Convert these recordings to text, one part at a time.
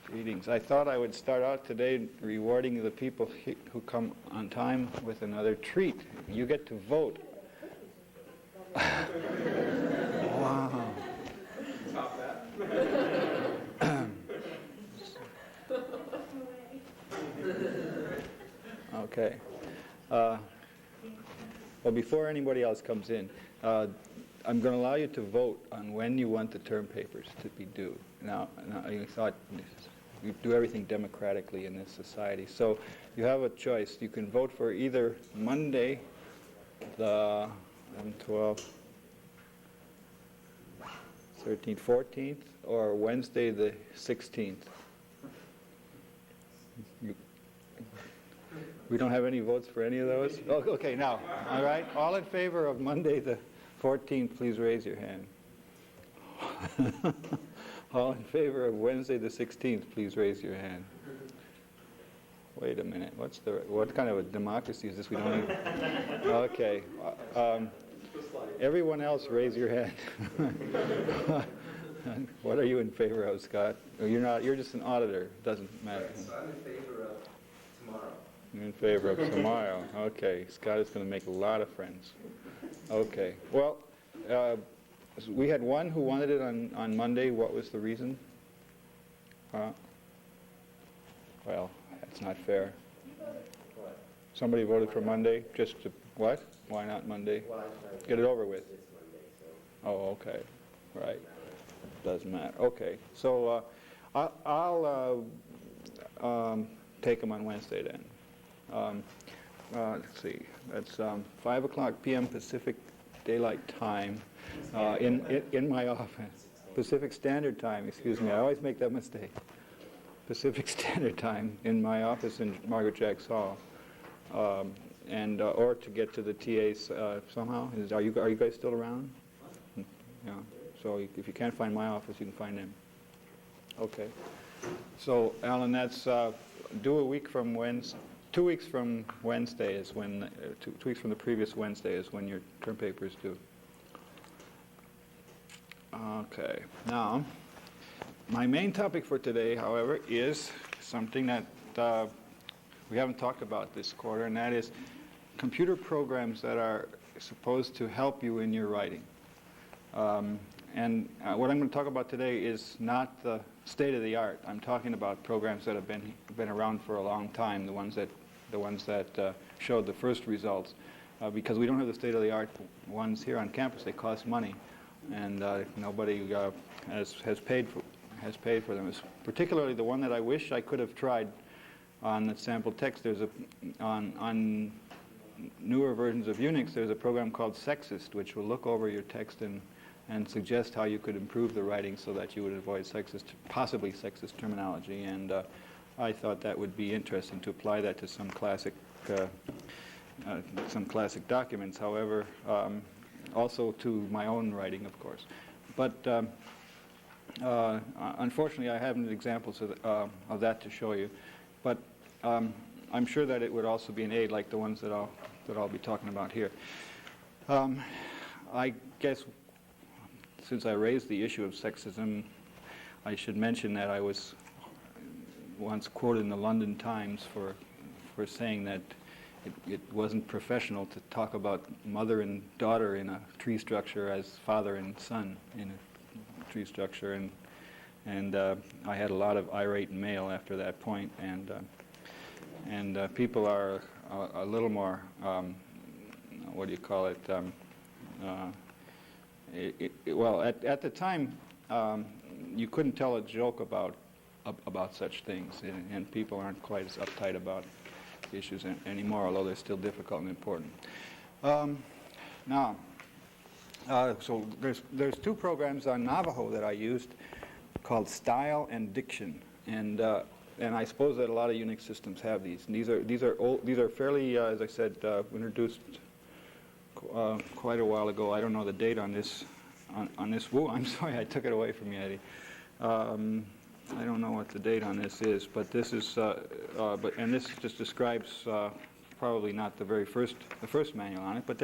Greetings. I thought I would start out today rewarding the people who come on time with another treat. You get to vote. Wow. Top that. Okay. Well, before anybody else comes in, I'm going to allow you to vote on when you want the term papers to be due. Now you thought we do everything democratically in this society, so you have a choice. You can vote for either Monday, the 12th, 13th, 14th, or Wednesday, the 16th. We don't have any votes for any of those? Oh, okay, now, all right. All in favor of Monday, the 14th, please raise your hand. All in favor of Wednesday, the 16th, please raise your hand. Wait a minute. What kind of a democracy is this? We don't even... Okay. Everyone else, raise your hand. What are you in favor of, Scott? You're not. You're just an auditor. Doesn't matter. Yes, I'm in favor of tomorrow. You're in favor of tomorrow. Okay. Scott is going to make a lot of friends. Okay. Well, we had one who wanted it on Monday. What was the reason? Well, that's not fair. What? Somebody voted for Monday. Just to what? Why not Monday? Well, Get it over with. It's Monday, so. Oh, okay. Right. Doesn't matter. Okay. So I'll take them on Wednesday then. Let's see. That's 5 o'clock p.m. Pacific Daylight Time in my office. Pacific Standard Time. Excuse me. I always make that mistake. Pacific Standard Time in my office in Margaret Jacks Hall. And or to get to the TAs somehow. Are you guys still around? Yeah. So if you can't find my office, you can find them. Okay. So Alan, that's due a week from Wednesday. 2 weeks from Wednesday is when 2 weeks from the previous Wednesday is when your term paper is due. Okay. Now, my main topic for today, however, is something that we haven't talked about this quarter, and that is computer programs that are supposed to help you in your writing. And what I'm going to talk about today is not the state of the art. I'm talking about programs that have been around for a long time, the ones that showed the first results, because we don't have the state of the art ones here on campus. They cost money, and nobody has paid for them. It's particularly the one that I wish I could have tried on the sample text. There's on newer versions of Unix. There's a program called Sexist, which will look over your text and suggest how you could improve the writing so that you would avoid possibly sexist terminology. And I thought that would be interesting to apply that to some classic documents. However, also to my own writing, of course. But unfortunately, I haven't examples of that to show you. But I'm sure that it would also be an aid, like the ones that I'll be talking about here. I guess since I raised the issue of sexism, I should mention that I was once quoted in the London Times for saying that it wasn't professional to talk about mother and daughter in a tree structure as father and son in a tree structure, and I had a lot of irate mail after that point, and people are a little more what do you call it? Well, at the time, you couldn't tell a joke about such things, and people aren't quite as uptight about issues anymore, although they're still difficult and important. Now, so there's two programs on Navajo that I used called Style and Diction, and I suppose that a lot of Unix systems have these. And these are fairly, as I said, introduced quite a while ago. I don't know the date on this. Whoa, I'm sorry, I took it away from you, Eddie. I don't know what the date on this is, but this is, and this just describes probably not the first manual on it, but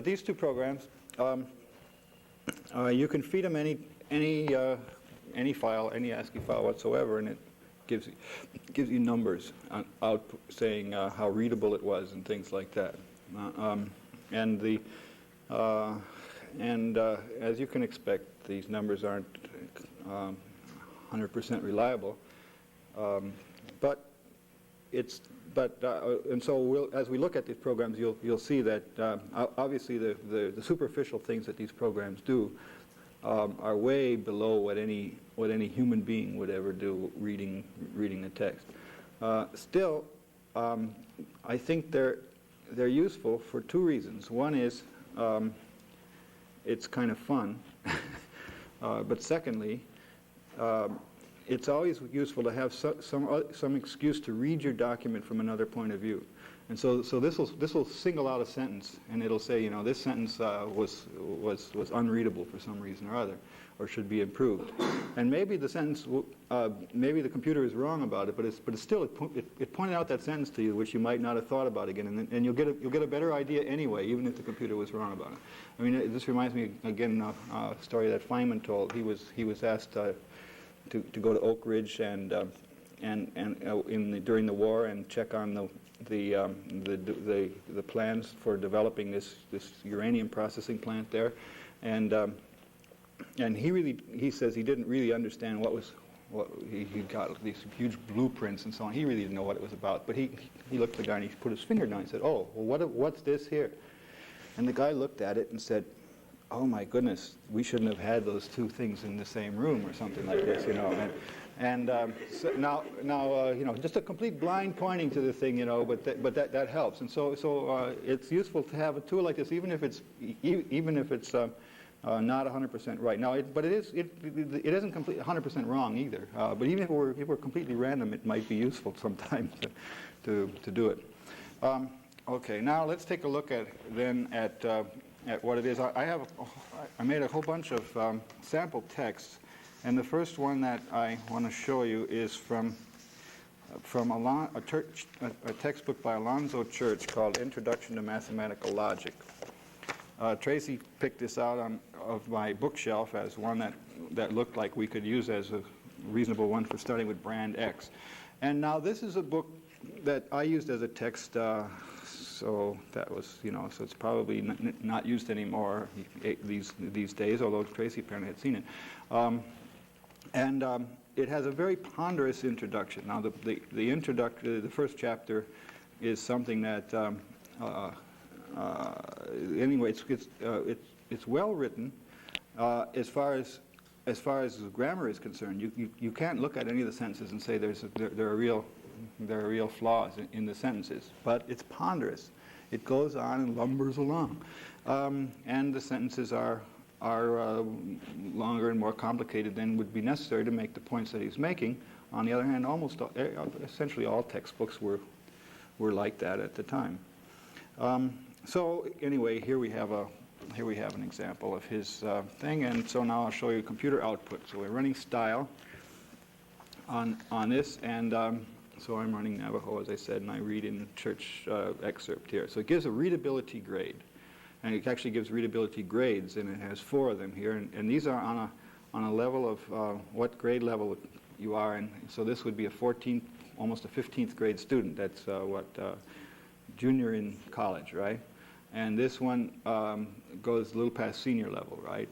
these two programs, you can feed them any any file, any ASCII file whatsoever, and it gives you numbers out saying how readable it was and things like that. As you can expect, these numbers aren't 100% reliable, and so as we look at these programs, you'll see that obviously the superficial things that these programs do are way below what any human being would ever do reading the text. Still, I think they're useful for two reasons. One is it's kind of fun, but secondly, it's always useful to have some excuse to read your document from another point of view. And so this will single out a sentence, and it'll say, you know, this sentence was unreadable for some reason or other, or should be improved. And maybe the sentence, maybe the computer is wrong about it, but it pointed out that sentence to you, which you might not have thought about again, and you'll get a better idea anyway, even if the computer was wrong about it. I mean, this reminds me again of a story that Feynman told. He was asked to go to Oak Ridge and during the war and check on the plans for developing this uranium processing plant there, and he says he didn't really understand what he got these huge blueprints and so on. He really didn't know what it was about, but he looked at the guy and he put his finger down and said, "Oh, well, what's this here?" And the guy looked at it and said, "Oh my goodness, we shouldn't have had those two things in the same room," or something like this, you know. So now you know, just a complete blind pointing to the thing, you know, but that helps. And so it's useful to have a tool like this, even if it's not 100% right. Now, but it isn't completely 100% wrong either. But even if we're completely random, it might be useful sometimes to do it. Okay, now let's take a look at what it is. I made a whole bunch of sample texts, and the first one that I want to show you is from a textbook by Alonzo Church called Introduction to Mathematical Logic. Tracy picked this out of my bookshelf as one that looked like we could use as a reasonable one for starting with brand X. And now this is a book that I used as a text, so that was, you know, so it's probably not used anymore these days, although Tracy apparently had seen it. It has a very ponderous introduction. Now the first chapter is something that anyway, it's well written as far as grammar is concerned. You can't look at any of the sentences and say there are real flaws in the sentences, but it's ponderous. It goes on and lumbers along, and the sentences are longer and more complicated than would be necessary to make the points that he's making. On the other hand, essentially all textbooks were like that at the time. So anyway, here we have an example of his thing, and so now I'll show you computer output. So we're running style on this, and so I'm running Navajo, as I said, and I read in the church excerpt here. So it gives a readability grade, and it actually gives readability grades, and it has 4 of them here, and these are on a level of what grade level you are in. So this would be a 14th, almost a 15th grade student. That's junior in college, right? And this one goes a little past senior level, right?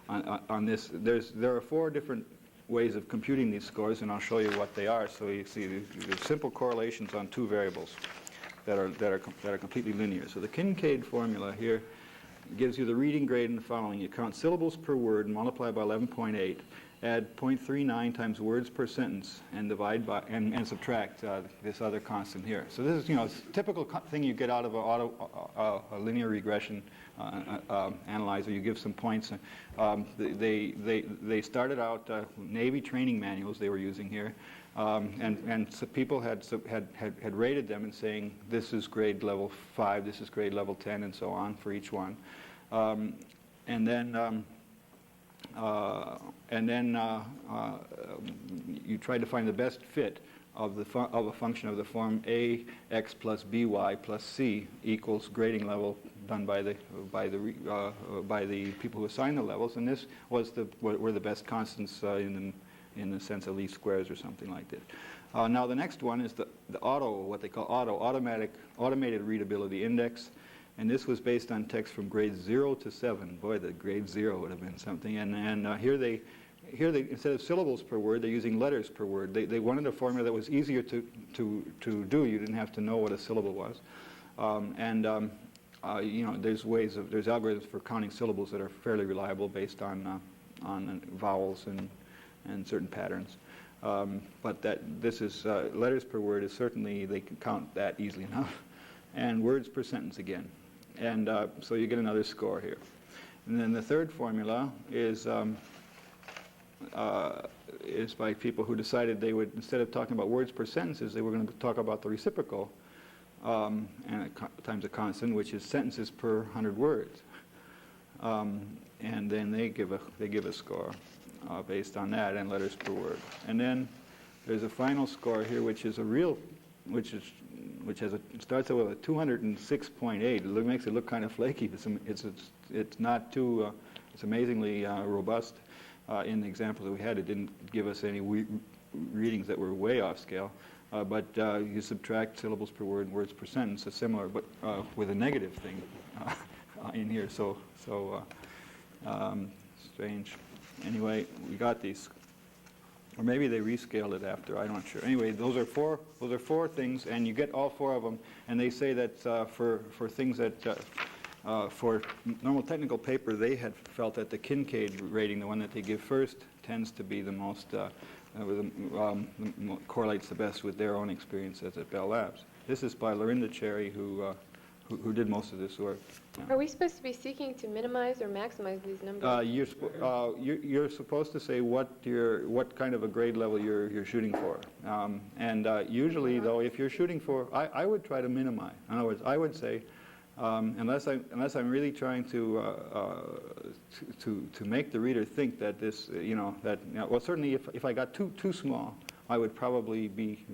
On this, there are 4 different ways of computing these scores, and I'll show you what they are. So you see the simple correlations on 2 variables that are completely linear. So the Kincaid formula here gives you the reading grade in the following. You count syllables per word and multiply by 11.8. Add 0.39 times words per sentence and divide by and subtract this other constant here. So this is, you know, a typical thing you get out of a linear regression analyzer. You give some points. They started out Navy training manuals they were using here, and so people had rated them and saying this is grade level 5, this is grade level 10, and so on for each one, and then you try to find the best fit of a function of the form ax plus by plus c equals grading level done by the people who assign the levels, and this were the best constants in the sense of least squares or something like this. Now the next one is the what they call automated readability index, and this was based on text from grades 0 to 7. Boy, the grade 0 would have been something. And here they instead of syllables per word, they're using letters per word. They wanted a formula that was easier to do. You didn't have to know what a syllable was. You know, there's algorithms for counting syllables that are fairly reliable based on vowels and certain patterns. But this is letters per word is certainly, they can count that easily enough. And words per sentence again. And so you get another score here. And then the third formula is by people who decided they would, instead of talking about words per sentences, they were going to talk about the reciprocal and times a constant, which is sentences per 100 words. And then they give a score based on that, and letters per word. And then there's a final score here, which is starts out with a 206.8. It makes it look kind of flaky, but it's not too. It's amazingly robust. In the example that we had, it didn't give us any readings that were way off scale. But you subtract syllables per word and words per sentence, it's similar, but with a negative thing in here. So strange. Anyway, we got these, or maybe they rescaled it after. I'm not sure. Anyway, those are four things, and you get all four of them. And they say that for things that for normal technical paper, they had felt that the Kincaid rating, the one that they give first, tends to be the most correlates the best with their own experiences at Bell Labs. This is by Lorinda Cherry, who did most of this work. Are we supposed to be seeking to minimize or maximize these numbers? You're supposed to say what kind of a grade level you're shooting for, and usually though, if you're shooting for, I would try to minimize. In other words, I would say, unless I'm really trying to make the reader think that this, well, certainly if I got too small, I would probably be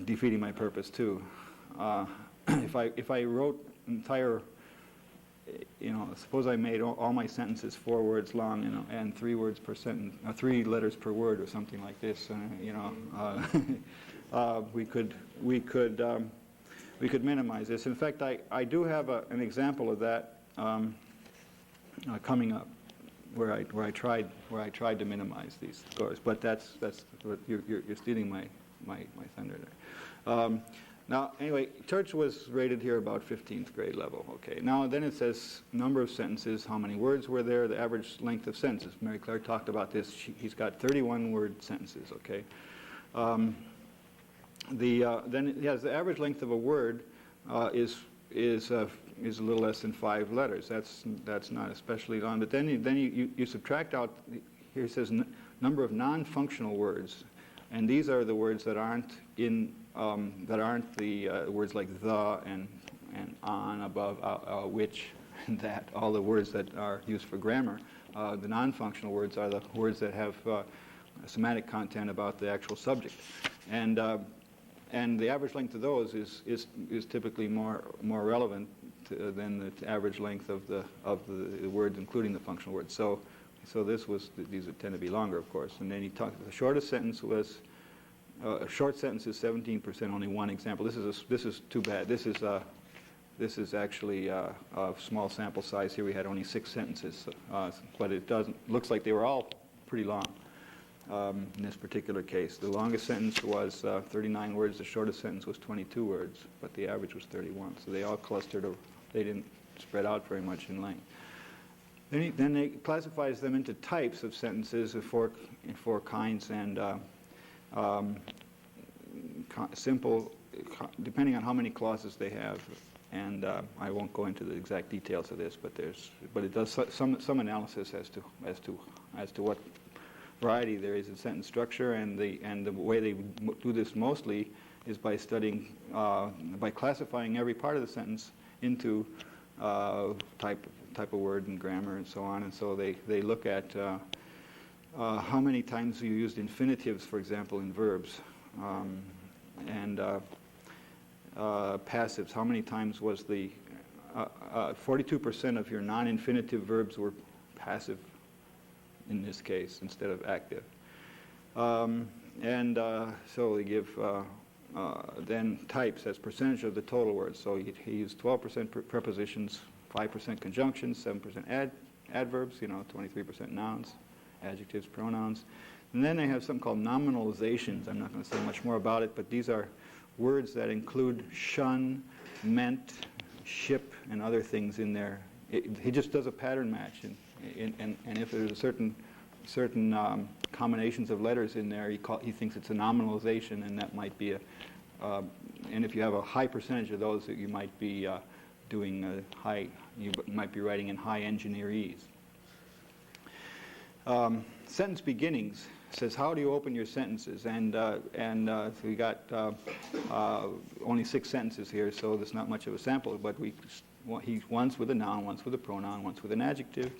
defeating my purpose too. If I wrote entire, suppose I made all my sentences 4 words long, and 3 words per sentence, 3 letters per word, or something like this, we could minimize this. In fact, I do have an example of that coming up, where I tried to minimize these scores. But that's what you're stealing my thunder there. Now, anyway, Church was rated here about 15th grade level. Okay. Now, then it says number of sentences, how many words were there, the average length of sentences. Mary Claire talked about this. He's got 31-word sentences. Okay. Then the average length of a word is a little less than 5 letters. That's not especially long. But then you subtract out. Here it says number of non-functional words. And these are the words that aren't the words like the and on, above, which, and that. All the words that are used for grammar. The non-functional words are the words that have semantic content about the actual subject, and the average length of those is typically more relevant than the average length of the words, including the functional words. So these would tend to be longer, of course. And then he talked. The shortest sentence was a short sentence is 17%. Only one example. This is too bad. This is actually a small sample size. Here we had only 6 sentences, but it looks like they were all pretty long in this particular case. The longest sentence was 39 words. The shortest sentence was 22 words, but the average was 31. So they all clustered. They didn't spread out very much in length. Then they classifies them into types of sentences in four kinds, and simple, depending on how many clauses they have. And I won't go into the exact details of this, but it does some analysis as to what variety there is in sentence structure, and the way they do this mostly is by studying by classifying every part of the sentence into type of word and grammar and so on. And so they look at how many times you used infinitives, for example, in verbs, and passives. How many times was the 42% of your non-infinitive verbs were passive in this case instead of active. So we give then types as percentage of the total words. So he used 12% prepositions, 5% conjunctions, 7% adverbs, 23% nouns, adjectives, pronouns. And then they have something called nominalizations. I'm not going to say much more about it, but these are words that include shun, meant, ship, and other things in there. He just does a pattern match, and if there's a certain combinations of letters in there, he thinks it's a nominalization, and that might be and if you have a high percentage of those, you might be doing you might be writing in high engineerese. Sentence beginnings says, how do you open your sentences? And so we got only 6 sentences here, so there's not much of a sample, but he's once with a noun, once with a pronoun, once with an adjective,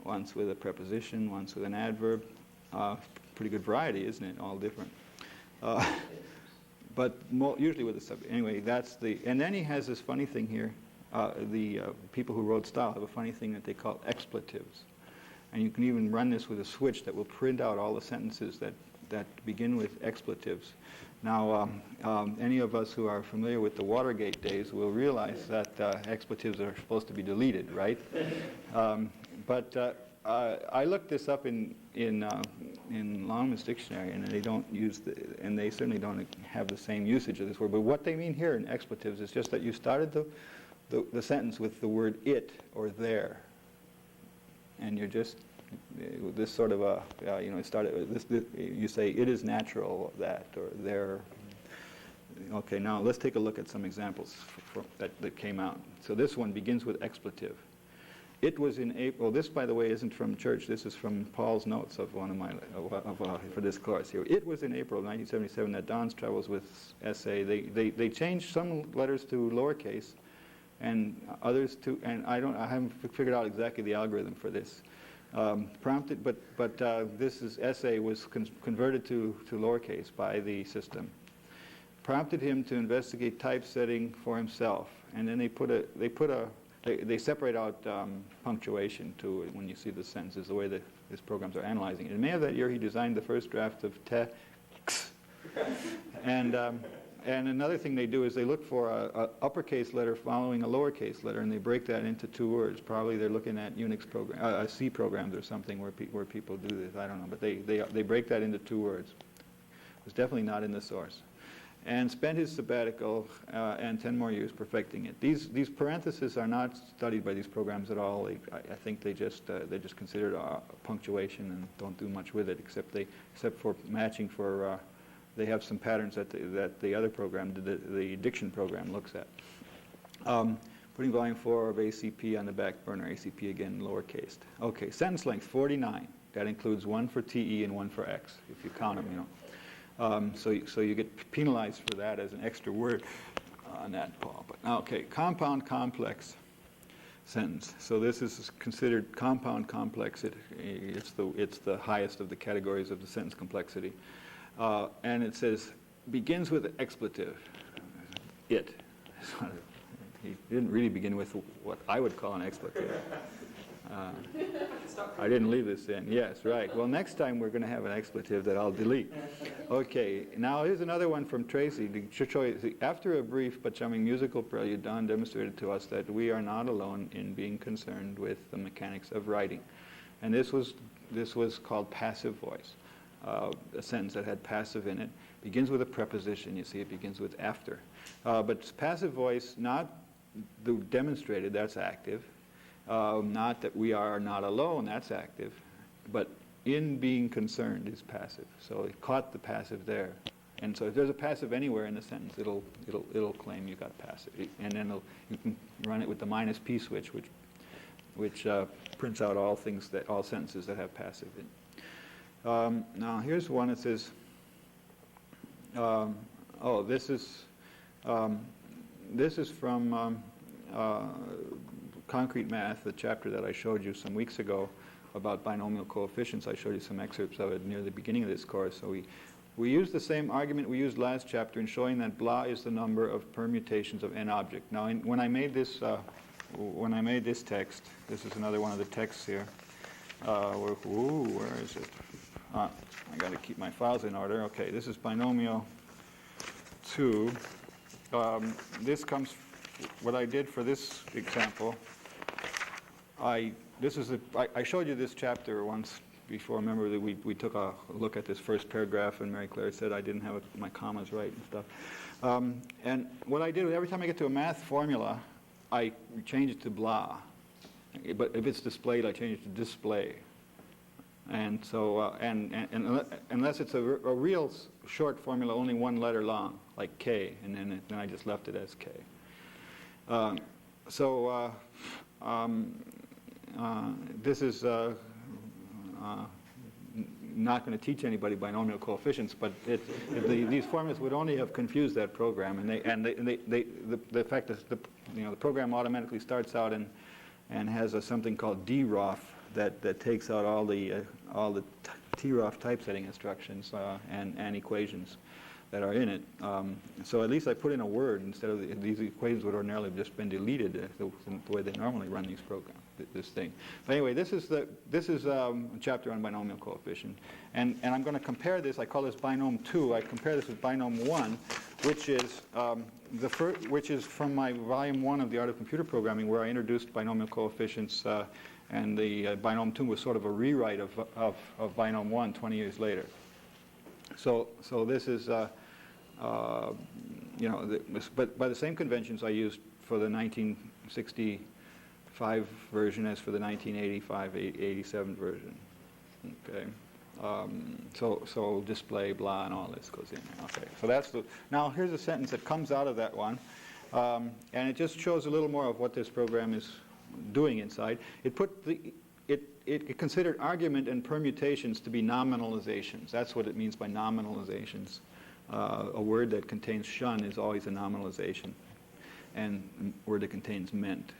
once with a preposition, once with an adverb. Pretty good variety, isn't it? All different. But usually with a subject. Anyway, and then he has this funny thing here. The people who wrote style have a funny thing that they call expletives. And you can even run this with a switch that will print out all the sentences that begin with expletives. Now, any of us who are familiar with the Watergate days will realize that expletives are supposed to be deleted, right? But I looked this up in Longman's dictionary, and they don't use and they certainly don't have the same usage of this word. But what they mean here in expletives is just that you started the sentence with the word it or there. And you're just this sort of started with this. You say it is natural that or there. Okay, now let's take a look at some examples that came out. So this one begins with expletive. It was in April. This, by the way, isn't from church. This is from Paul's notes of one of my for this course here. It was in April of 1977 that Don's travels with SA. They changed some letters to lowercase, and others to, and I haven't figured out exactly the algorithm for this. Prompted, but this is SA was converted to lowercase by the system. Prompted him to investigate typesetting for himself, and then they separate out punctuation too when you see the sentences, the way that his programs are analyzing it. In May of that year, he designed the first draft of text, and another thing they do is they look for a uppercase letter following a lowercase letter, and they break that into 2 words. Probably they're looking at Unix program, C programs or something where people do this. I don't know, but they break that into 2 words. It was definitely not in the source. And spent his sabbatical and 10 more years perfecting it. These parentheses are not studied by these programs at all. I think they just consider punctuation and don't do much with it, except for matching for. They have some patterns that the other program, the Diction program, looks at. Putting volume 4 of ACP on the back burner. ACP again lowercase. Okay, sentence length 49. That includes 1 for TE and 1 for X, if you count them, So you get penalized for that as an extra word on that, Paul. But okay, compound complex sentence. So this is considered compound complex. It's the highest of the categories of the sentence complexity. And it says, begins with expletive, it. He didn't really begin with what I would call an expletive. I didn't leave this in. Yes, right. Well, next time we're going to have an expletive that I'll delete. Okay, now here's another one from Tracy. To show you, after a brief but charming musical prelude, Don demonstrated to us that we are not alone in being concerned with the mechanics of writing. And this was called passive voice. A sentence that had passive in it. Begins with a preposition. You see, it begins with after. But passive voice, not the demonstrated, that's active. Not that we are not alone, that's active. But in being concerned is passive. So it caught the passive there. And so if there's a passive anywhere in the sentence, it'll claim you got passive. And then you can run it with the -p switch, which prints out all sentences that have passive in. Now here's one that says, this is from Concrete Math, the chapter that I showed you some weeks ago, about binomial coefficients. I showed you some excerpts of it near the beginning of this course. So we used the same argument we used last chapter in showing that blah is the number of permutations of n object. Now, when I made this text, this is another one of the texts here. Where is it? I got to keep my files in order. Okay, this is binomial 2. This comes. What I did for this example, I showed you this chapter once before. Remember that we took a look at this first paragraph, and Mary Claire said I didn't have my commas right and stuff. And what I did was every time I get to a math formula, I change it to blah. But if it's displayed, I change it to display. And so, unless it's a real short formula, only one letter long, like K, and then I just left it as K. This is not going to teach anybody binomial coefficients, but these formulas would only have confused that program, and the fact that the program automatically starts out and has something called DROF that takes out all the TROF typesetting instructions and equations that are in it. So at least I put in a word instead of these equations would ordinarily have just been deleted the way they normally run these programs. This thing. But anyway, this is a chapter on binomial coefficient, and I'm going to compare this. I call this binom 2. I compare this with binom 1, which is which is from my volume 1 of the Art of Computer Programming, where I introduced binomial coefficients, and the binom 2 was sort of a rewrite of binom 1 20 years later. So this is but by the same conventions I used for the 1965 version as for the 1985-87 version. Okay. So display, blah, and all this goes in. Okay. So that's now here's a sentence that comes out of that one, and it just shows a little more of what this program is doing inside. It considered argument and permutations to be nominalizations. That's what it means by nominalizations. A word that contains shun is always a nominalization, and a word that contains meant.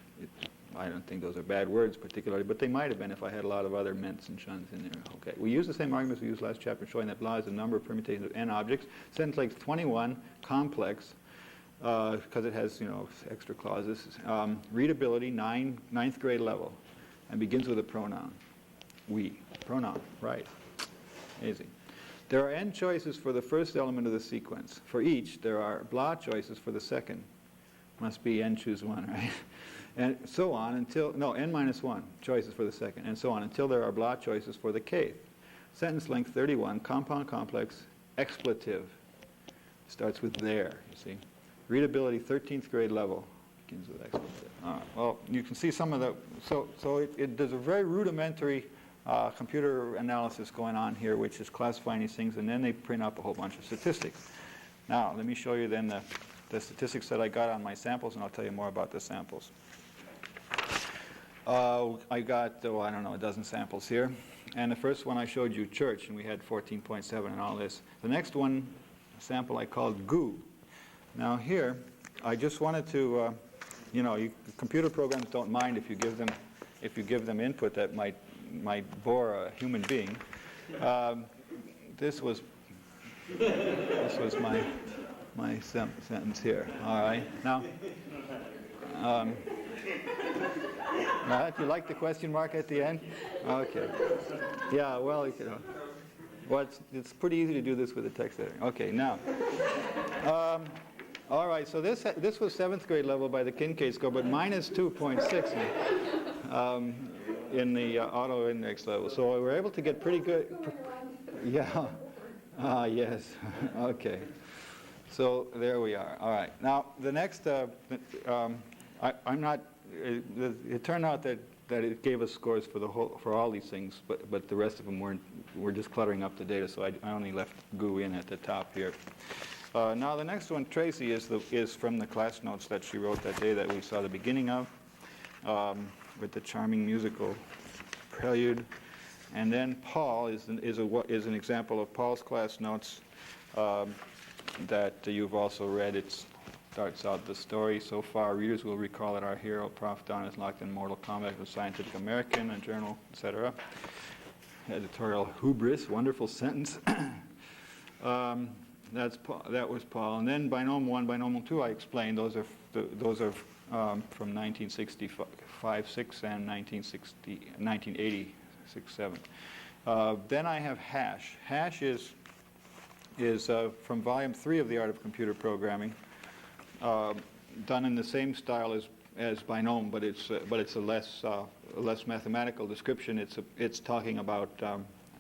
I don't think those are bad words particularly, but they might have been if I had a lot of other ments and shuns in there. Okay, we use the same arguments we used last chapter, showing that blah is the number of permutations of n objects. Sentence length 21, complex, because it has extra clauses. Readability, ninth grade level, and begins with a pronoun. We. Pronoun, right. Amazing. There are n choices for the first element of the sequence. For each, there are blah choices for the second. Must be n choose one, right? And so on until, n minus 1 choices for the second, and so on until there are blah choices for the kth. Sentence length 31, compound complex, expletive. Starts with there, you see. Readability, 13th grade level, begins with expletive. All right. Well, you can see some of the, there's a very rudimentary computer analysis going on here, which is classifying these things, and then they print up a whole bunch of statistics. Now, let me show you then the statistics that I got on my samples, and I'll tell you more about the samples. I got, I don't know, a dozen samples here. And the first one I showed you, church, and we had 14.7 and all this. The next one, sample I called goo. Now here, I just wanted to, computer programs don't mind if you give them input that might bore a human being. This was my sentence here. All right. Now, do you like the question mark at the end? Okay. Yeah. Well, it's pretty easy to do this with a text editor. Okay. Now. All right. So this was 7th grade level by the Kincaid score, but minus 2.6 in the auto index level. So we were able to get pretty good. Yeah. Yes. Okay. So there we are. All right. Now the next, I'm not. It turned out that it gave us scores for all these things, but the rest of them weren't. We're just cluttering up the data. So I only left goo in at the top here. Now the next one, Tracy, is from the class notes that she wrote that day that we saw the beginning of, with the charming musical prelude, and then Paul is an example of Paul's class notes that you've also read. starts out the story. So far, readers will recall that our hero, Prof. Don, is locked in mortal combat with Scientific American, a journal, etc. Editorial hubris, wonderful sentence. That was Paul. And then binomial 1, binomial 2, I explained. Those are from 1965, 6 and 1980, 6, 7. Then I have hash. Hash is from volume 3 of The Art of Computer Programming, done in the same style as binom, but it's a less mathematical description. It's talking about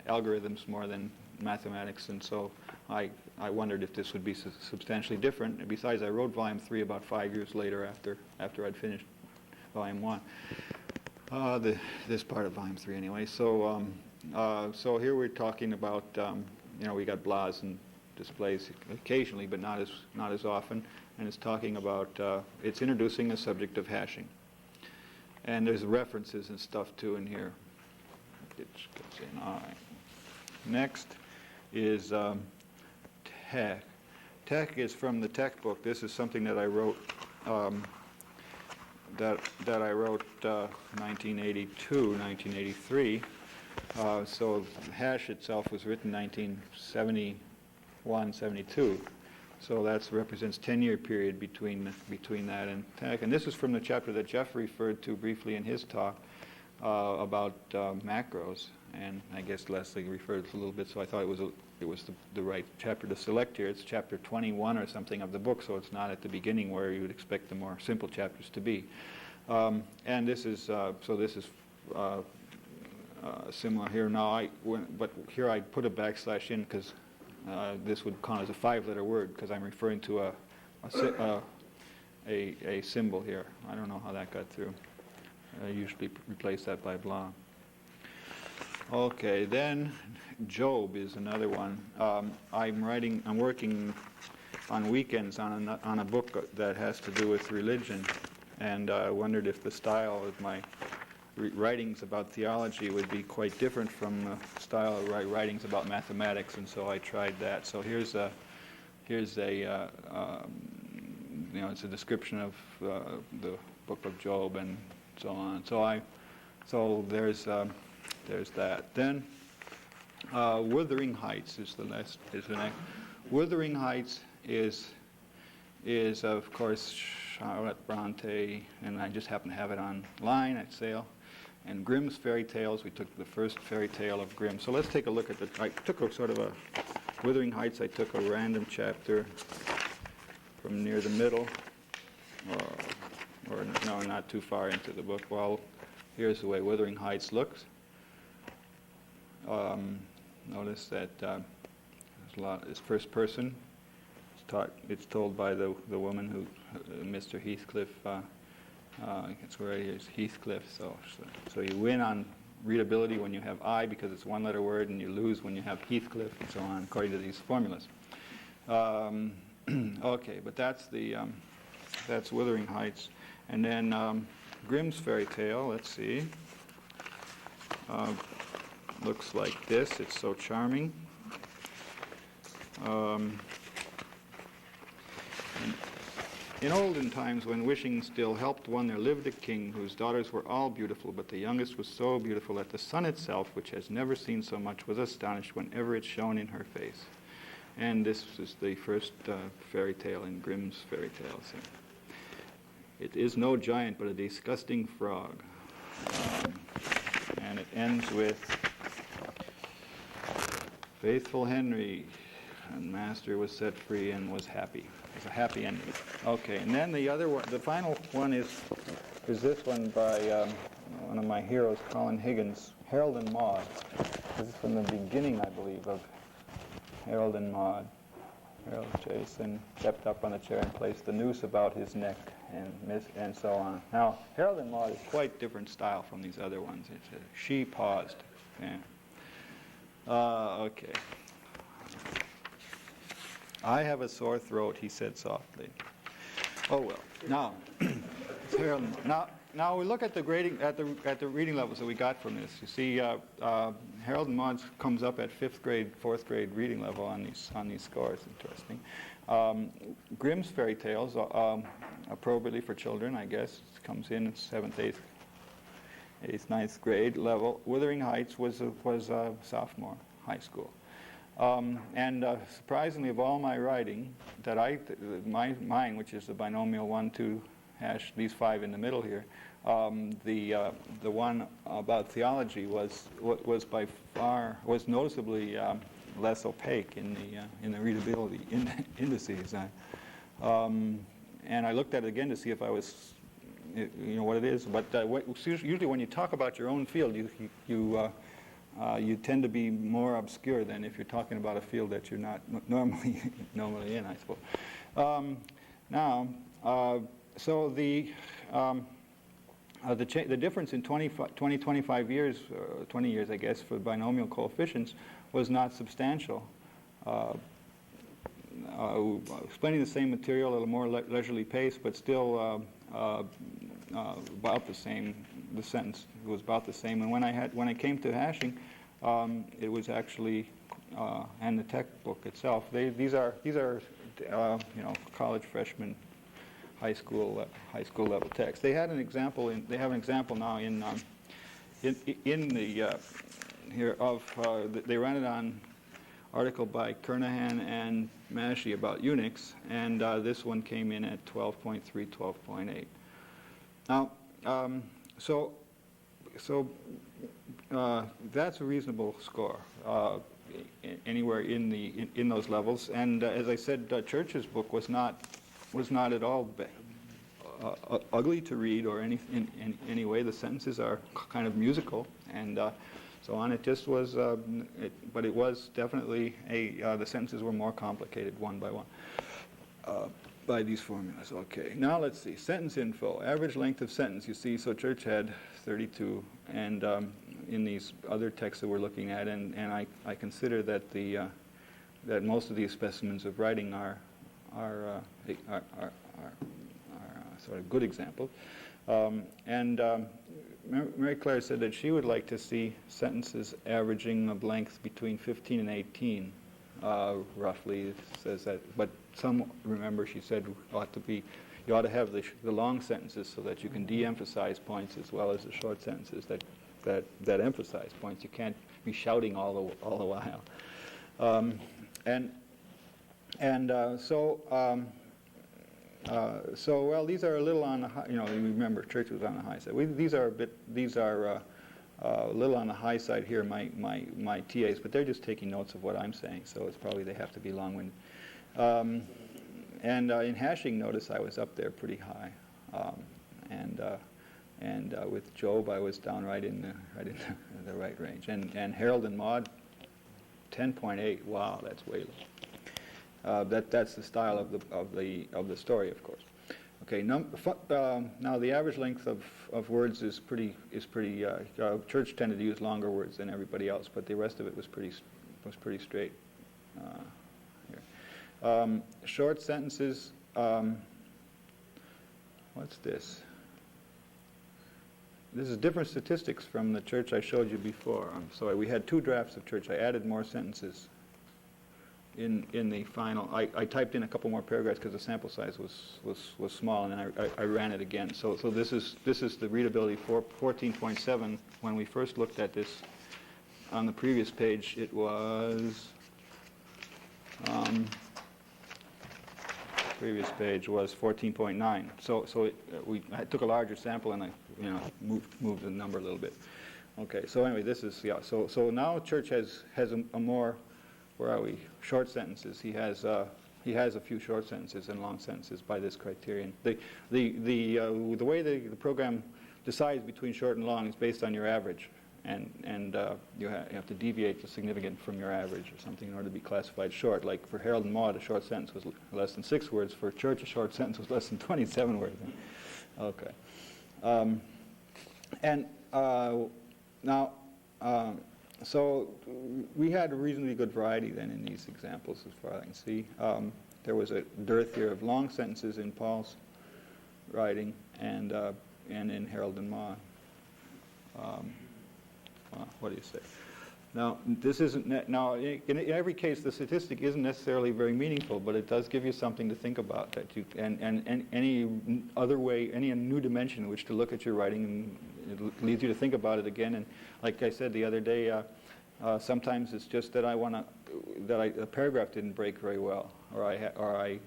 algorithms more than mathematics, and so I wondered if this would be substantially different. And besides, I wrote volume 3 about 5 years later after I'd finished volume 1. This part of volume 3 anyway. So here we're talking about we got blahs and displays occasionally, but not as often. And it's talking about it's introducing the subject of hashing. And there's references and stuff too in here. Which goes in. All right. Next is tech. Tech is from the tech book. This is something that I wrote. That I wrote 1982, 1983. So hash itself was written 1971, 72. So that represents 10-year period between that and tech. And this is from the chapter that Jeff referred to briefly in his talk about macros. And I guess Leslie referred to it a little bit, so I thought it was the right chapter to select here. It's chapter 21 or something of the book, so it's not at the beginning where you would expect the more simple chapters to be. And this is similar here. Now, but here I put a backslash in because this would count as a 5-letter word because I'm referring to a symbol here. I don't know how that got through. I usually replace that by blah. Okay, then Job is another one. I'm working on weekends on a book that has to do with religion, and I wondered if the style of my writings about theology would be quite different from the style of writings about mathematics, and so I tried that. So here's a it's a description of the book of Job and so on. So there's that. Then Wuthering Heights is the next. Wuthering Heights is of course Charlotte Bronte, and I just happen to have it online at sale. And Grimm's fairy tales. We took the first fairy tale of Grimm. So let's take a look at I took a sort of a Wuthering Heights. I took a random chapter from near the middle, or no, not too far into the book. Well, here's the way Wuthering Heights looks. Notice that there's a lot. It's first person. It's told by the woman who, Mr. Heathcliff. It's where it is Heathcliff. So you win on readability when you have I because it's one-letter word, and you lose when you have Heathcliff, and so on, according to these formulas. Okay, but that's Wuthering Heights, and then Grimm's fairy tale. Let's see. Looks like this. It's so charming. In olden times, when wishing still helped one, there lived a king whose daughters were all beautiful, but the youngest was so beautiful that the sun itself, which has never seen so much, was astonished whenever it shone in her face. And this is the first fairy tale in Grimm's fairy tales. It is no giant, but a disgusting frog. And it ends with faithful Henry, and master was set free and was happy. It's a happy ending. Okay, and then the other one, the final one is this one by one of my heroes, Colin Higgins, Harold and Maude. This is from the beginning, I believe, of Harold and Maude. Harold Jason stepped up on the chair and placed the noose about his neck, and so on. Now, Harold and Maude is quite different style from these other ones. She paused. Yeah. Okay. I have a sore throat, he said softly. Oh well. Now, now we look at the grading at the reading levels that we got from this. You see, Harold and Maude comes up at 5th grade, 4th grade reading level on these scores. Interesting. Grimm's fairy tales, appropriately for children, I guess, comes in at 7th, 8th, 9th grade level. Wuthering Heights was a sophomore high school. And surprisingly, of all my writing, that mine, which is the binomial 1, 2, hash, these 5 in the middle here, the one about theology was by far noticeably less opaque in the readability indices. And I looked at it again to see if I was, what it is. But usually when you talk about your own field, you tend to be more obscure than if you're talking about a field that you're not normally in, I suppose. So the difference in 25 years, 20 years, I guess, for binomial coefficients was not substantial. Explaining the same material at a more leisurely pace, but still about the same. The sentence was about the same. And when I came to hashing, it was actually and the textbook itself. These are college freshmen, high school level text. They had an example. They have an example now in the here of they ran it on article by Kernahan and Massey about Unix, and this one came in at 12.3, 12.8. Now, so that's a reasonable score anywhere in those levels. And as I said, Church's book was not at all ugly to read or in any way. The sentences are kind of musical and so on. It just was, but it was definitely the sentences were more complicated one by one by these formulas. Okay, now let's see. Sentence info, average length of sentence. You see, so Church had 32, and in these other texts that we're looking at, and I consider that that most of these specimens of writing are sort of good examples. Mary Claire said that she would like to see sentences averaging of length between 15 and 18, roughly. It says that, but some, remember, she said you ought to have the long sentences so that you can de-emphasize points as well as the short sentences that emphasize points. You can't be shouting all the while. So well, these are a little on the high, you remember Church was on the high side. These are a little on the high side here, my TAs, but they're just taking notes of what I'm saying, so it's probably they have to be long-winded. And in hashing, notice I was up there pretty high, and with Job I was down right in the right range, and Harold and Maude 10.8. Wow, that's way low. That's the style of the story, of course. Okay, now the average length of words is pretty. Church tended to use longer words than everybody else, but the rest of it was pretty straight. Here, short sentences. What's this? This is different statistics from the Church I showed you before. I'm sorry, we had 2 drafts of Church. I added more sentences in the final. I typed in a couple more paragraphs because the sample size was small, and then I ran it again. So this is the readability 14.7. When we first looked at this on the previous page, it was previous page was 14.9. So I took a larger sample and I moved the number a little bit. Okay. So anyway, this is So now Church has a more, where are we? Short sentences. He has a few short sentences and long sentences by this criterion. The way the program decides between short and long is based on your average, and you have to deviate significant from your average or something in order to be classified short. Like for Harold and Maude, a short sentence was less than 6 words. For Church, a short sentence was less than 27 words. Okay. Now. So we had a reasonably good variety then in these examples, as far as I can see. There was a dearth here of long sentences in Paul's writing and in Harold and Maude. What do you say? Now, this isn't, now, in every case, the statistic isn't necessarily very meaningful, but it does give you something to think about, that you, and any other way, any new dimension in which to look at your writing, and it leads you to think about it again. And like I said the other day, sometimes it's just that a paragraph didn't break very well, or I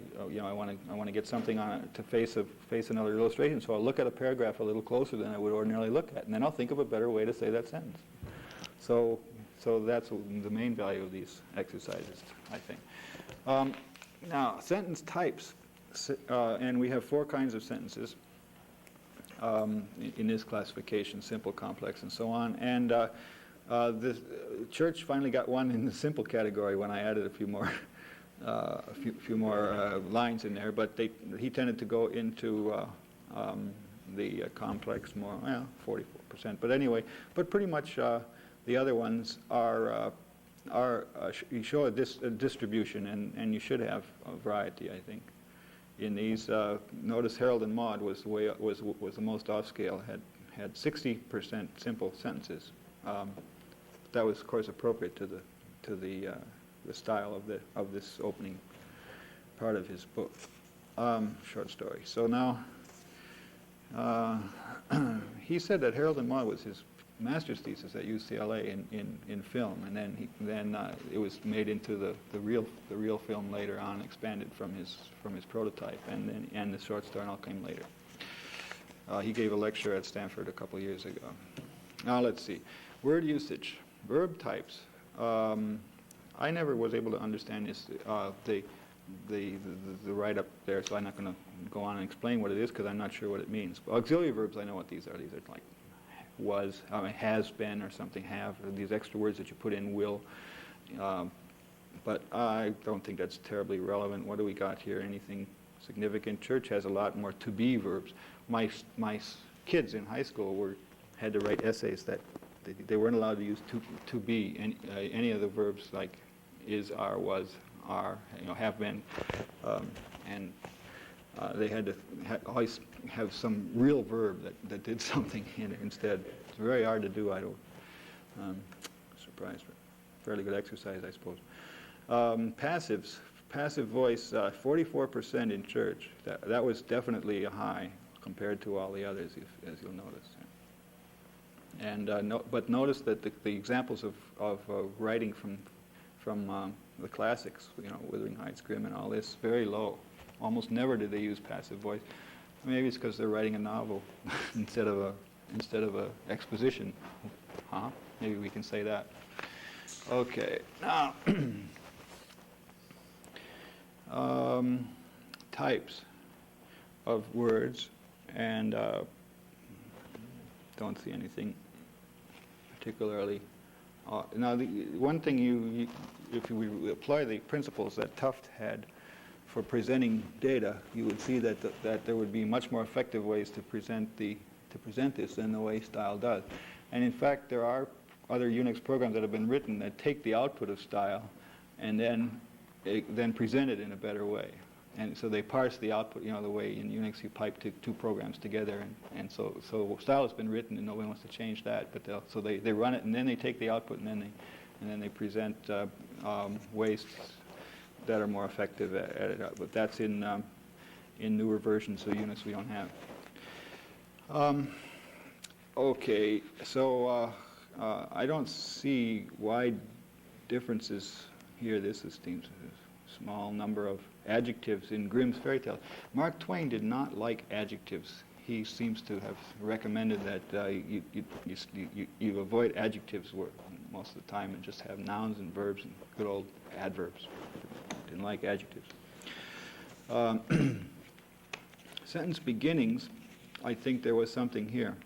want to get something on it to face another illustration, so I'll look at a paragraph a little closer than I would ordinarily look at, and then I'll think of a better way to say that sentence. So that's the main value of these exercises, I think. Now, sentence types, and we have 4 kinds of sentences in this classification: simple, complex, and so on. And the church finally got one in the simple category when I added a few more lines in there. But he tended to go into the complex more, 44%. But anyway, but pretty much. The other ones you show a distribution, and you should have a variety, I think. In these, notice Harold and Maude was the most off scale. Had 60% simple sentences. That was, of course, appropriate to the style of this opening part of his book, short story. So now, he said that Harold and Maude was his master's thesis at UCLA in film, and then it was made into the real film later on, expanded from his prototype, and the short story all came later. He gave a lecture at Stanford a couple years ago. Now let's see, word usage, verb types. I never was able to understand this the write-up there, so I'm not going to go on and explain what it is because I'm not sure what it means. But auxiliary verbs, I know what these are. These are like was, has been, or something, have, or these extra words that you put in, will. But I don't think that's terribly relevant. What do we got here? Anything significant? Church has a lot more to-be verbs. My kids in high school had to write essays that they weren't allowed to use to be any of the verbs like is, are, was, are, have been, and they had to always have some real verb that did something in it instead. It's very hard to do. I don't. Surprised, but fairly good exercise, I suppose. Passives, passive voice, 44% in church. That was definitely a high compared to all the others, as you'll notice. And but notice that the examples of writing from the classics, Wuthering Heights, Grimm, and all this, very low. Almost never did they use passive voice. Maybe it's because they're writing a novel instead of a exposition. Huh? Maybe we can say that. Okay. Now, types of words, and don't see anything particularly. Now, the one thing if we apply the principles that Tufte had for presenting data, you would see that there would be much more effective ways to present this than the way style does. And in fact, there are other Unix programs that have been written that take the output of style and then present it in a better way. And so they parse the output, the way in Unix you pipe two programs together, and so style has been written and nobody wants to change that. But so they run it and then they take the output and then they present ways that are more effective at it. But that's in newer versions of Unix we don't have. Okay, so I don't see wide differences here. This seems a small number of adjectives in Grimm's fairy tale. Mark Twain did not like adjectives. He seems to have recommended that you avoid adjectives most of the time and just have nouns and verbs and good old adverbs. Didn't like adjectives. Sentence beginnings, I think there was something here.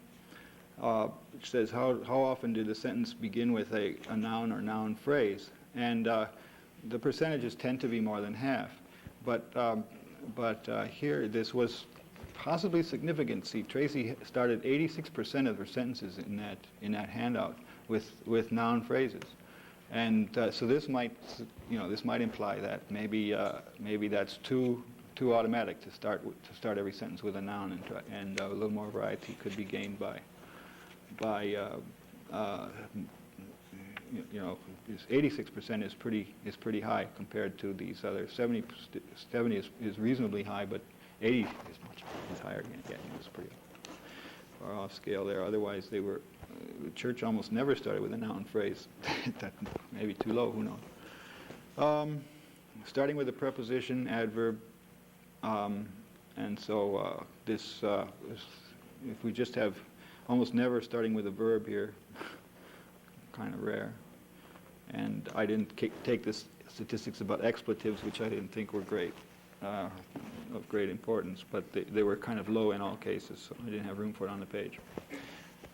Which says how often did a sentence begin with a noun or noun phrase, and the percentages tend to be more than half. But here this was possibly significant. See, Tracy started 86% of her sentences in that handout with noun phrases, and so this might imply that maybe that's too automatic to start every sentence with a noun, and a little more variety could be gained by you know, 86% is pretty high compared to these others. 70 is reasonably high, but 80 is higher again. Yeah, it was pretty far off scale there. Otherwise, they were the church almost never started with a noun phrase. That maybe too low. Who knows? Starting with a preposition, adverb, and so this if we just have almost never starting with a verb here, kind of rare. And I didn't take the statistics about expletives, which I didn't think were great, of great importance, but they were kind of low in all cases, so I didn't have room for it on the page.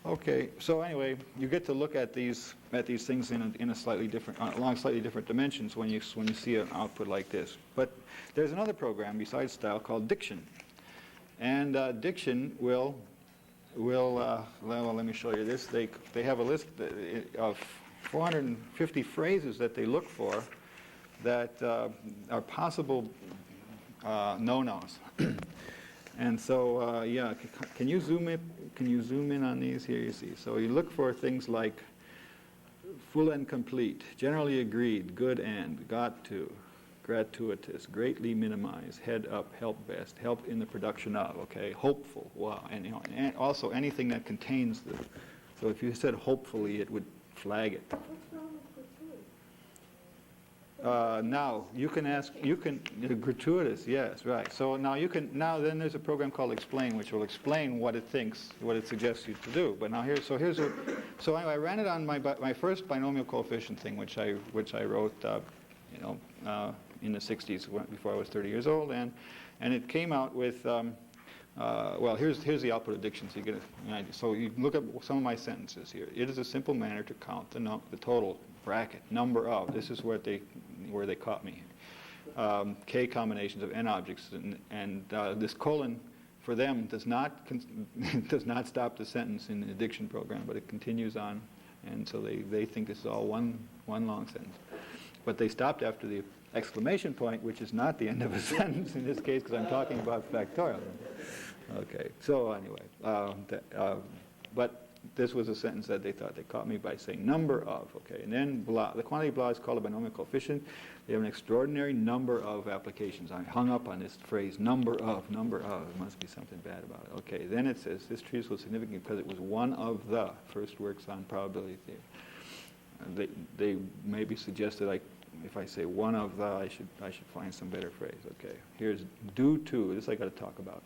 Okay, so anyway, you get to look at these things in a slightly different, along slightly different dimensions when you see an output like this. But there's another program besides style called Diction, and Diction will well, let me show you this. They have a list of 450 phrases that they look for that are possible no-nos. And so, yeah, can you zoom in? Can you zoom in on these here? You see. So you look for things like full and complete, generally agreed, good and, got to, gratuitous, greatly minimize, head up, help best, help in the production of, okay, hopeful, wow, and, you know, and also anything that contains the. So if you said hopefully, it would flag it. What's wrong with gratuitous? Now you can ask. You can gratuitous. Yes, right. So now you can. Now then, there's a program called Explain, which will explain what it thinks, what it suggests you to do. But now here's a. So anyway, I ran it on my first binomial coefficient thing, which I wrote, you know, in the 60s before I was 30 years old, and it came out with. Well, here's the output of Diction. So you get so you look at some of my sentences here. It is a simple manner to count the total bracket number of. This is where they caught me. K combinations of n objects, and this colon for them does not stop the sentence in the Diction program, but it continues on, and so they think this is all one long sentence. But they stopped after the exclamation point, which is not the end of a sentence in this case, because I'm talking about factorial. Okay, so anyway, but this was a sentence that they thought they caught me by saying number of, okay, and then blah. The quantity blah is called a binomial coefficient. They have an extraordinary number of applications. I hung up on this phrase, number of. There must be something bad about it. Okay, then it says, this treatise was significant because it was one of the first works on probability theory. They maybe suggested if I say one of the, I should find some better phrase. Okay, here's due to, this I got to talk about.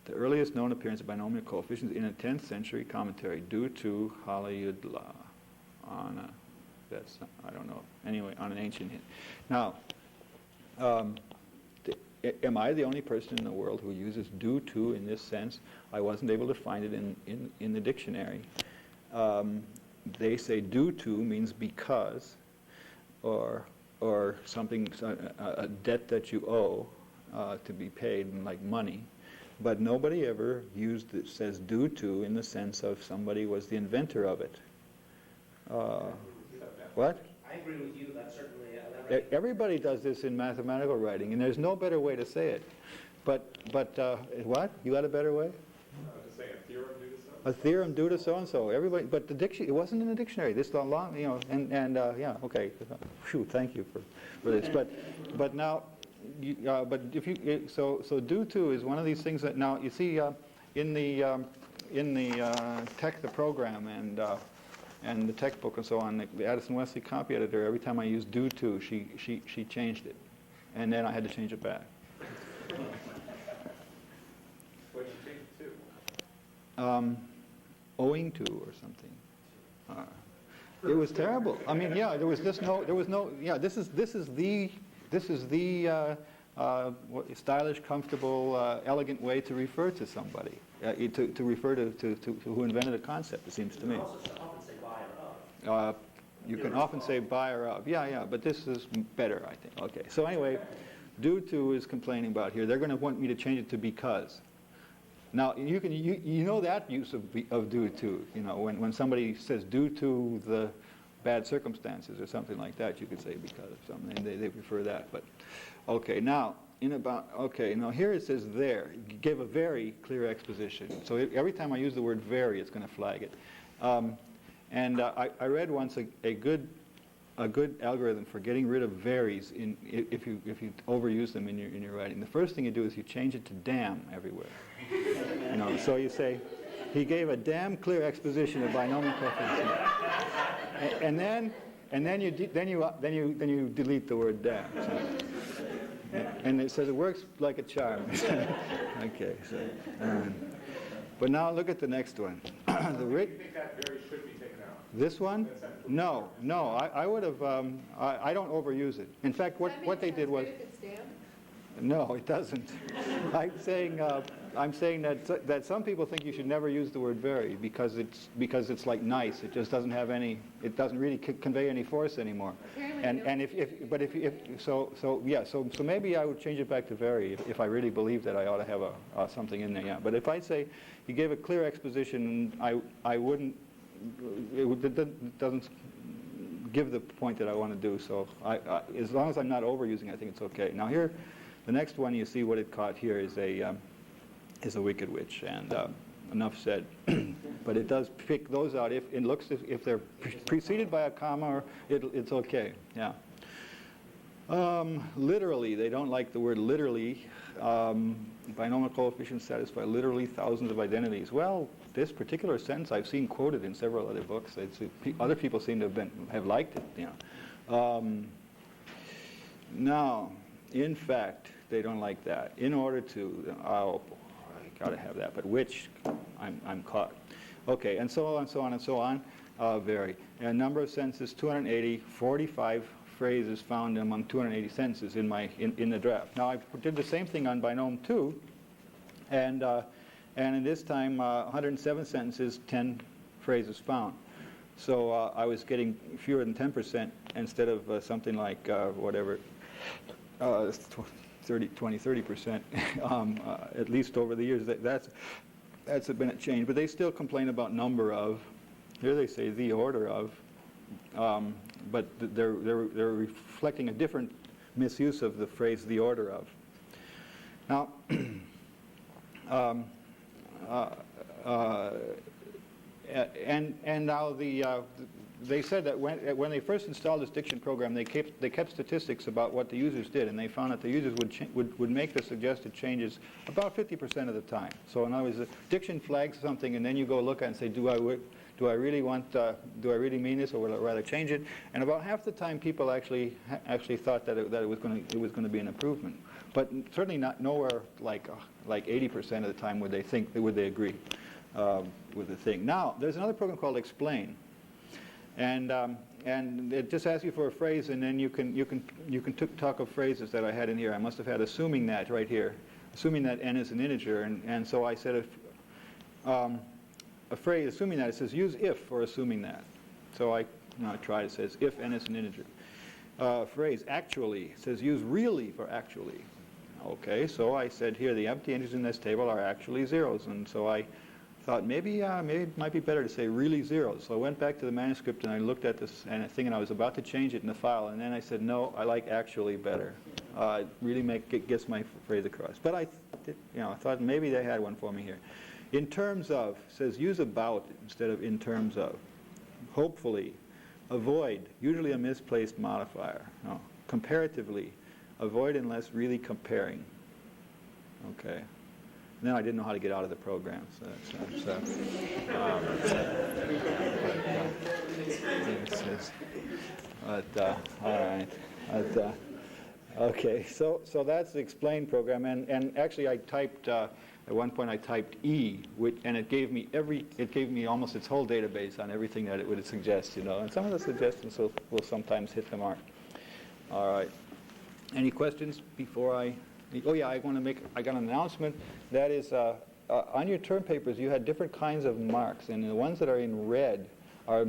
The earliest known appearance of binomial coefficients in a 10th century commentary due to Halayudla on I don't know, anyway, on an ancient hint. Now, am I the only person in the world who uses due to in this sense? I wasn't able to find it in the dictionary. They say due to means because, or something, a debt that you owe to be paid, like money. But nobody ever used it, says due to, in the sense of somebody was the inventor of it. What? I agree with you. That's certainly that Everybody does this in mathematical writing, and there's no better way to say it. But what? You got a better way? To say a theorem due to so. A theorem due to so and so. Everybody, but the diction, it wasn't in the dictionary. This long, you know, and yeah, okay. Phew, thank you for this. But now. But if you so due to is one of these things that now you see in the tech, the program and the textbook and so on, the Addison Wesley copy editor, every time I used due to, she changed it, and then I had to change it back. What did you change it to? Owing to or something. It was terrible. I mean, yeah, there was no. Yeah, this is the stylish, comfortable, elegant way to refer to somebody, to refer to who invented a concept, it seems to me. You can also often say by or of. You can often say by or of. Yeah, but this is better, I think. Okay, so anyway, due to is complaining about here. They're going to want me to change it to because. Now, you know that use of due to, you know, when somebody says due to the bad circumstances or something like that, you could say because of something. They prefer that. But okay, now now here it says there. Give a very clear exposition. So every time I use the word very, it's going to flag it. And I read once a good a good algorithm for getting rid of varies if you overuse them in your writing. The first thing you do is you change it to damn everywhere. So you say, he gave a damn clear exposition of binomial coefficients. And then you delete the word damn. So. And it says it works like a charm. Okay, so. But now look at the next one. Do you think that very should be taken out? This one? No. I would have. I don't overuse it. In fact, what they did was. No, it doesn't. I'm saying that some people think you should never use the word very because it's like nice. It just doesn't have any. It doesn't really convey any force anymore. So maybe I would change it back to very if I really believe that I ought to have something in there. Yeah. But if I say he gave a clear exposition, I wouldn't. It doesn't give the point that I want to do. So as long as I'm not overusing, I think it's okay. Now here. The next one, you see what it caught here is a wicked witch, and enough said. But it does pick those out if they're preceded by a comma, it's okay. Yeah. Literally, they don't like the word literally. Binomial coefficients satisfy literally thousands of identities. Well, this particular sentence I've seen quoted in several other books. Other people seem to have liked it. Now, in fact, they don't like that. In order to, I got to have that. But which, I'm caught. Okay, and so on, so on, and so on. Vary. And number of sentences, 280, 45 phrases found among 280 sentences in the draft. Now I did the same thing on binom 2, and in this time 107 sentences, 10 phrases found. So I was getting fewer than 10% instead of something like whatever. 30%, at least over the years. That's been a change. But they still complain about number of. Here they say the order of. But they're reflecting a different misuse of the phrase the order of. Now, and now they said that when they first installed this Diction program, they kept statistics about what the users did, and they found that the users would make the suggested changes about 50% of the time. So in other words, Diction flags something, and then you go look at it and say, do I really mean this, or would I rather change it? And about half the time, people actually thought that it was going to be an improvement, but certainly nowhere like 80% of the time would they agree with the thing. Now, there's another program called Explain. And it just asks you for a phrase, and then you can talk of phrases that I had in here. I must have had assuming that right here, assuming that n is an integer, and so I said a phrase assuming that. It says use if for assuming that. So I tried. It says if n is an integer. Phrase actually, it says use really for actually. Okay, so I said here the empty integers in this table are actually zeros, and so I thought maybe it might be better to say really zeros. So I went back to the manuscript and I looked at this thing, and I was about to change it in the file, and then I said no, I like actually better. Really gets my phrase across. But I thought maybe they had one for me here. In terms of says use about instead of in terms of. Hopefully, avoid usually a misplaced modifier. No, comparatively, avoid unless really comparing. Okay. And then I didn't know how to get out of the program. All right. Okay, so that's the Explain program, and actually I typed at one point I typed E, and it gave me almost its whole database on everything that it would suggest, and some of the suggestions will sometimes hit the mark. All right. Any questions before I? Oh yeah, I got an announcement. That is, on your term papers, you had different kinds of marks, and the ones that are in red are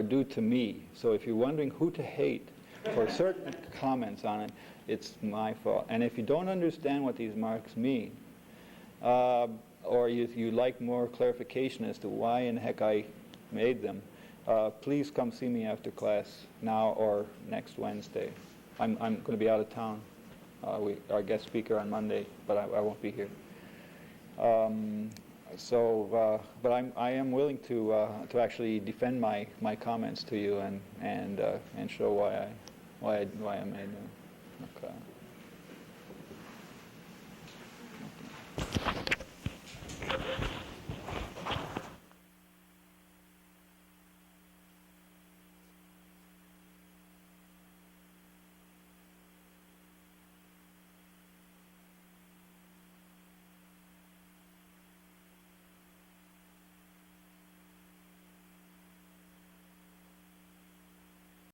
due to me. So if you're wondering who to hate for certain comments on it, it's my fault. And if you don't understand what these marks mean, or you like more clarification as to why in the heck I made them, please come see me after class now or next Wednesday. I'm going to be out of town. Our guest speaker on Monday, but I won't be here. So, but I am willing to actually defend my comments to you and show why I made them. Okay.